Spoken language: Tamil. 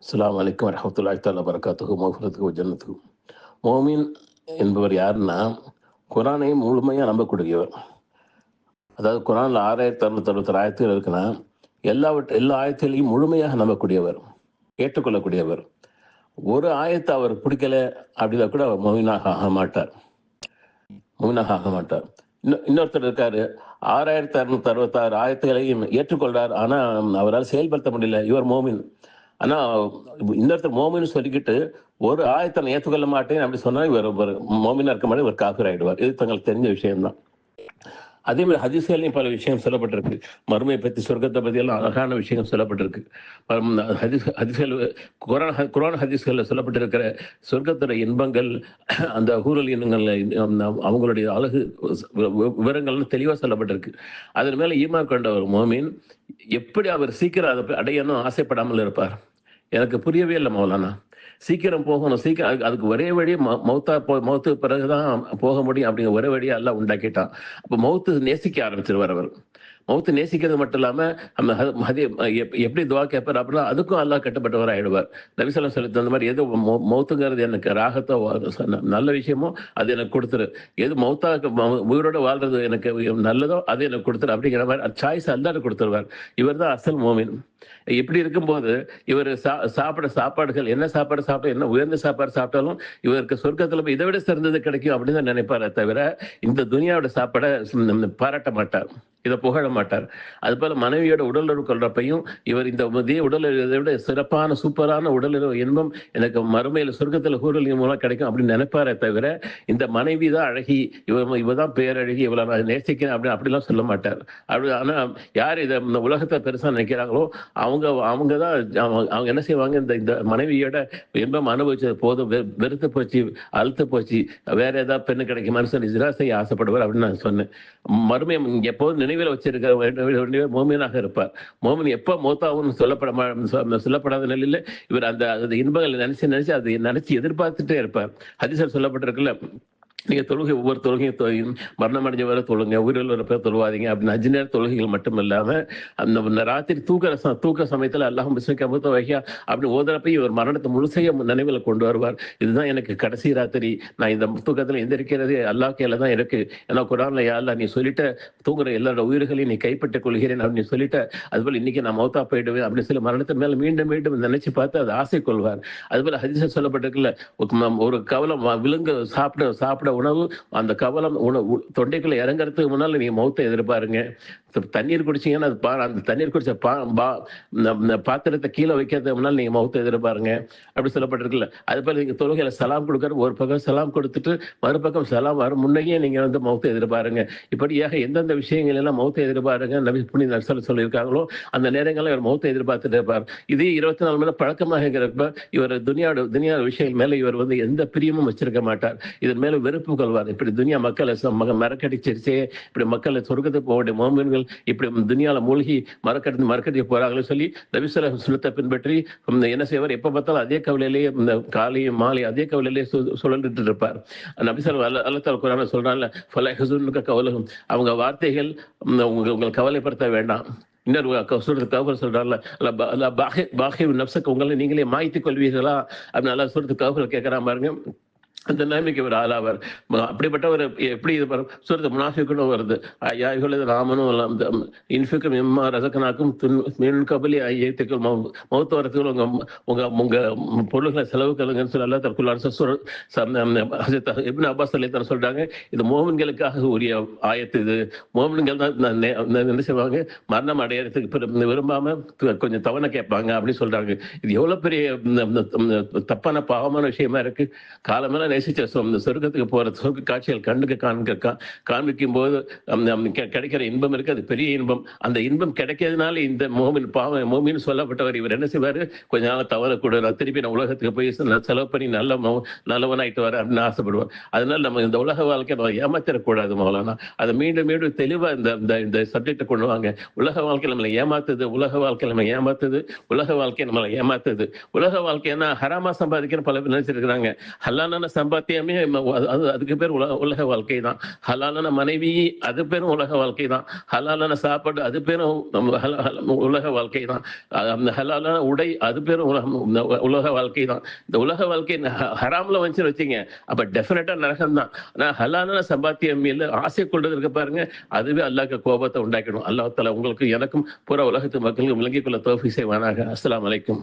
அஸ்ஸலாமு அலைக்கும் வரஹ்மத்துல்லாஹி தஆலா வபரகாத்துஹு மஃஃபிரத்துஹு வ ஜன்னத்துஹு. மோமின் என்பவர் யாருன்னா, குர்ஆனை முழுமையா நம்பக்கூடியவர். அதாவது குர்ஆன்ல 6666 ஆயத்துகள் இருக்குன்னா, எல்லா ஆயத்துகளையும் முழுமையாக நம்பக்கூடியவர், ஏற்றுக்கொள்ளக்கூடியவர். ஒரு ஆயத்த அவர் பிடிக்கல அப்படின்னா கூட அவர் மோமினாக ஆக மாட்டார். மோமினாக ஆக மாட்டார். இன்னொருத்தர் இருக்காரு, 6666 ஆயத்துகளையும் ஏற்றுக்கொள்றார். ஆனா அவரால் செயல்படுத்த முடியல. இவர் மோமின். ஆனா இன்னொருத்தர் மோமின்னு சொல்லிக்கிட்டு ஒரு ஆயத்தை நான் ஏற்றுக்கொள்ள மாட்டேன் அப்படி சொன்னா இவர் ஒரு மோமினா இருக்க மாதிரி இவர் காஃபிர் ஆயிடுவார். இது தங்களுக்கு தெரிஞ்ச விஷயம்தான். அதே மாதிரி ஹதீஸ்களையும் பல விஷயம் சொல்லப்பட்டிருக்கு. மறுமையை பற்றி, சொர்க்கத்தை பற்றி எல்லாம் அழகான விஷயம் சொல்லப்பட்டிருக்கு. ஹதீஸ்கள், குர்ஆன் ஹதீஸ்களில் சொல்லப்பட்டிருக்கிற சொர்க்கத்துடைய இன்பங்கள், அந்த ஹூரல் இனங்கள், அவங்களுடைய அழகு விவரங்கள்னு தெளிவாக சொல்லப்பட்டிருக்கு. அதன் மேலே ஈமான் கொண்ட ஒரு மோமின் எப்படி அவர் சீக்கிரம் அதை அடையணும் ஆசைப்படாமல் இருப்பார்? எனக்கு புரியவே இல்லை மௌலானா. சீக்கிரம் போகணும், சீக்கிரம் அதுக்கு ஒரே வழி மௌத்து பிறகுதான் போக முடியும் அப்படிங்கிற ஒரே வழியை எல்லாம் உண்டாக்கிட்டான். அப்போ மௌத்து நேசிக்க ஆரம்பிச்சிருவார் அவர். மௌத்து நேசிக்கிறது மட்டும் இல்லாம எப்படி துவா கேட்பார் அப்படின்னா அதுக்கும் அல்லாஹ் கட்டுப்பட்டவர் ஆயிடுவார். நபி ஸல்லல்லாஹு அலைஹி வஸல்லம் அந்த மாதிரி எது மௌத்துங்கிறது எனக்கு ராகத்தோ நல்ல விஷயமோ அது எனக்கு கொடுத்துரு, எது மௌத்தாக உயிரோட வாழ்றது எனக்கு நல்லதோ அது எனக்கு கொடுத்துரு அப்படிங்கிற மாதிரி சாய்ஸ் அல்லாஹ் கொடுத்துருவார். இவர் தான் அசல் மோமின். இப்படி இருக்கும்போது இவர் சாப்பிட சாப்பாடுகள் என்ன சாப்பாடு சாப்பிட்டா, என்ன உயர்ந்த சாப்பாடு சாப்பிட்டாலும் இவருக்கு சொர்க்கத்துல இதை விட சிறந்தது கிடைக்கும் அப்படின்னு தான் நினைப்பாரே தவிர இந்த துனியாவோட சாப்பாடை பாராட்ட மாட்டார், இதை புகழ மாட்டார். அது போல மனைவியோட உடலுறவு கொள்றப்பையும் இவர் இந்த உடலுறவை விட சிறப்பான சூப்பரான உடலுறவு இன்பம் எனக்கு மறுமையில சொர்க்கத்துல ஹூரல் மூலம் கிடைக்கும் அப்படின்னு நினைப்பாரே தவிர இந்த மனைவி தான் அழகி, இவதான் பேரழகி, இவளை நான் நேசிக்கிறேன் அப்படிலாம் சொல்ல மாட்டார். அப்படி ஆனா யார் இதை இந்த உலகத்தை பெருசா நினைக்கிறாங்களோ அவங்க தான் அவங்க என்ன செய்வாங்க, இந்த மனைவியோட இன்பம் அனுபவிச்சது போதும், வெறுத்து போச்சு, அழுத்து போச்சு, வேற ஏதாவது பெண்ணு கிடைக்குமான்னு சொல்லி இதெல்லாம் செய்ய ஆசைப்படுவார் அப்படின்னு நான் சொன்னேன். மறுமை எப்போதும் நினைவில் வச்சிருக்க மோமினாக இருப்பார். மோமின் எப்போ மௌத்தாகும்னு சொல்லப்படாத நிலையில இவர் அந்த இன்பங்களை நினைச்சு அதை நினைச்சு எதிர்பார்த்துட்டே இருப்பார். ஹதீஸ்ல சொல்லப்பட்டிருக்குல்ல, நீங்க தொழுகை ஒவ்வொரு தொழுகையும் மரணம் அடைஞ்ச வரை தொழுங்க, உயிரில் ஒரு பேர் தொழுவாதீங்க அப்படின்னு 5 நேர தொழுகைகள் மட்டும் இல்லாம அந்த ராத்திரி தூக்க சமயத்துல அல்லாஹும் பிஸ்மிக அமுத வஹியா அப்படின்னு ஓதுறப்பையும் ஒரு மரணத்தை முழுசைய நினைவில் கொண்டு வருவார். இதுதான் எனக்கு கடைசி ராத்திரி, நான் இந்த தூக்கத்துல எந்திரிக்கிறது அல்லாஹ் கையில தான் இருக்கு. ஏன்னா குர்ஆன்ல யா அல்லாஹ் நீ சொல்லிட்ட தூங்குற எல்லாரோட உயிர்களையும் நீ கைப்பற்றிக் கொள்கிறேன் அப்படின்னு சொல்லிட்ட, அதுபோல இன்னைக்கு நான் மௌத்தா போயிடுவேன் அப்படின்னு சொல்லி மரணத்தின் மேல மீண்டும் மீண்டும் நினைச்சு பார்த்து அதை ஆசை கொள்வார். அதுபோல ஹதீஸ்ல சொல்லப்பட்டிருக்குல்ல, ஒரு கவலம் விலங்கு சாப்பிட உணவு அந்த கவலம் தொண்டைக்குள்ள இறங்குறதுக்கு முன்னால நீங்க மௌத்தை எதிர்பாருங்க. தண்ணீர் குடிச்சீங்கன்னா அந்த தண்ணீர் குடிச்ச பாத்திரத்தை கீழே வைக்கிறதுக்கு முன்னால் நீங்க மௌத்தை எதிர்பாருங்க அப்படி சொல்லப்பட்டிருக்குல்ல. அது போல நீங்க தொழுகையில சலாம் கொடுக்கற ஒரு பக்கம் சலாம் கொடுத்துட்டு மறுபக்கம் சலாம் வரும் முன்னையே நீங்க மௌத்தை எதிர்பாருங்க. இப்படியாக எந்தெந்த விஷயங்கள் எல்லாம் மௌத்தை எதிர்பாருங்க நபி புனித நபிகள் சொல்லியிருக்காங்களோ அந்த நேரங்களில் இவர் மௌத்தை எதிர்பார்த்துட்டு இருப்பார். இது 24 மணி நேரம் பழக்கமாக இருக்கிறப்ப இவர் துனியா விஷயங்கள் மேல இவர் எந்த பிரியமும் வச்சிருக்க மாட்டார். இதன் மேல வெறுப்பு கொள்வார். இப்படி துனியா மக்களை மறக்கடிச்சிருச்சே, இப்படி மக்களை சொர்க்கத்துக்கு போக வேண்டிய மோமின்கள் இப்படி துனியால மூழ்கி மறக்கடி போறாங்களே சொல்லி நபி ஸல்லல்லாஹு அலைஹி வஸல்லம் பின்பற்றி என்ன செய்வார், எப்ப பார்த்தாலும் அதே கவலையிலேயே இந்த காலையும் மாலை அதே கவலையிலேயே சுழந்துட்டு இருப்பார். நபி ஸல்லல்லாஹு அல்லாஹ் தஆலா குர்ஆன்ல சொல்றான்ல, ஃபலா யஹ்ஸுன்க கௌலுஹும், அவங்க வார்த்தைகள் உங்களை கவலைப்படுத்த வேண்டாம். இன்னொரு சூரத்து கௌஃபர் சொல்றான்ல, பாஹி நஃப்ஸக, உங்களை நீங்களே மாய்த்துக் கொள்வீர்களா அப்படின்னு அல்லாஹ் சூரத்து கௌஃபர் கேட்கறான் பாருங்க. அந்த நிலைமைக்கு ஒரு ஆளாவார். அப்படிப்பட்ட ஒரு எப்படி இது சூரத்து முனாஃபிக்குன்னு வருது, ராமனும் இன்ஃபிக்கும் இம்மா ரசக்கனாக்கும் மீன் கபலி ஐயத்துக்கள் மௌத்து வரத்துக்கு உங்க பொருள்களை செலவுகளுங்கன்னு சொல்லி அல்லாஹ் தஆலா இப்னு அப்பாஸ் ரலியல்லாஹு அன்ஹு சொல்றாங்க, இது மோமின்களுக்காக உரிய ஆயத்து. இது மோமின்கள் தான் என்ன செய்வாங்க, மரணம் அடையறதுக்கு விரும்பாம கொஞ்சம் தவணை கேட்பாங்க அப்படின்னு சொல்றாங்க. இது எவ்வளவு பெரிய தப்பான பாவமான விஷயமா இருக்கு. காலமெல்லாம் நேசிச்ச சொர்க்கத்துக்கு போற சொர்க்க காட்சிகள் கண்ணுக்கு காண்பிக்கும் போது கிடைக்கிற இன்பம் இருக்கு, அது பெரிய இன்பம். அந்த இன்பம் கிடைக்கிறதுனால இந்த மோமின் சொல்லப்பட்டவர் இவர் என்ன செய்வாரு, கொஞ்ச நாள் தவற கூட திருப்பி நான் உலகத்துக்கு போய் செலவு பண்ணி நல்லவனாயிட்டு வர அப்படின்னு ஆசைப்படுவார். அதனால நம்ம இந்த உலக வாழ்க்கை நம்ம ஏமாத்திடக்கூடாது மௌலானா. அதை மீண்டும் மீண்டும் தெளிவா இந்த சப்ஜெக்டை கொண்டு வாங்க. உலக வாழ்க்கை நம்மளை ஏமாத்துது, உலக வாழ்க்கை நம்மளை ஏமாத்துது, உலக வாழ்க்கை நம்மளை ஏமாத்துது. உலக வாழ்க்கைன்னா ஹராமா சம்பாதிக்கிற பல பேர் நினைச்சிருக்கிறாங்க. ஹலாலான சம்பாத்தியமே அதுக்கு பேர் உலக வாழ்க்கை தான். ஹலாலான மனைவி அது பேரும் உலக வாழ்க்கை தான். ஹலாலான சாப்பாடு அது பேரும் உலக வாழ்க்கை தான். அந்த ஹலாலான உடை அது பேரும் உலக வாழ்க்கை தான். இந்த உலக வாழ்க்கை ஹராம்ல வந்துச்சுன்னு வச்சுங்க, அப்ப டெஃபினட்டா நரகம் தான். ஆனா ஹலாலான சம்பாத்தியம் மேல ஆசை கொள்றது இருக்கு பாருங்க, அதுவே அல்லாஹ்க்கு கோபத்தை உண்டாக்கிடும். அல்லாஹ் தஆலா உங்களுக்கு எனக்கும் புற உலகத்து மக்களுக்கும் விளங்கிக் கொள்ள தௌஃபீக் செய்வானாக. அஸ்ஸலாமு அலைக்கும்.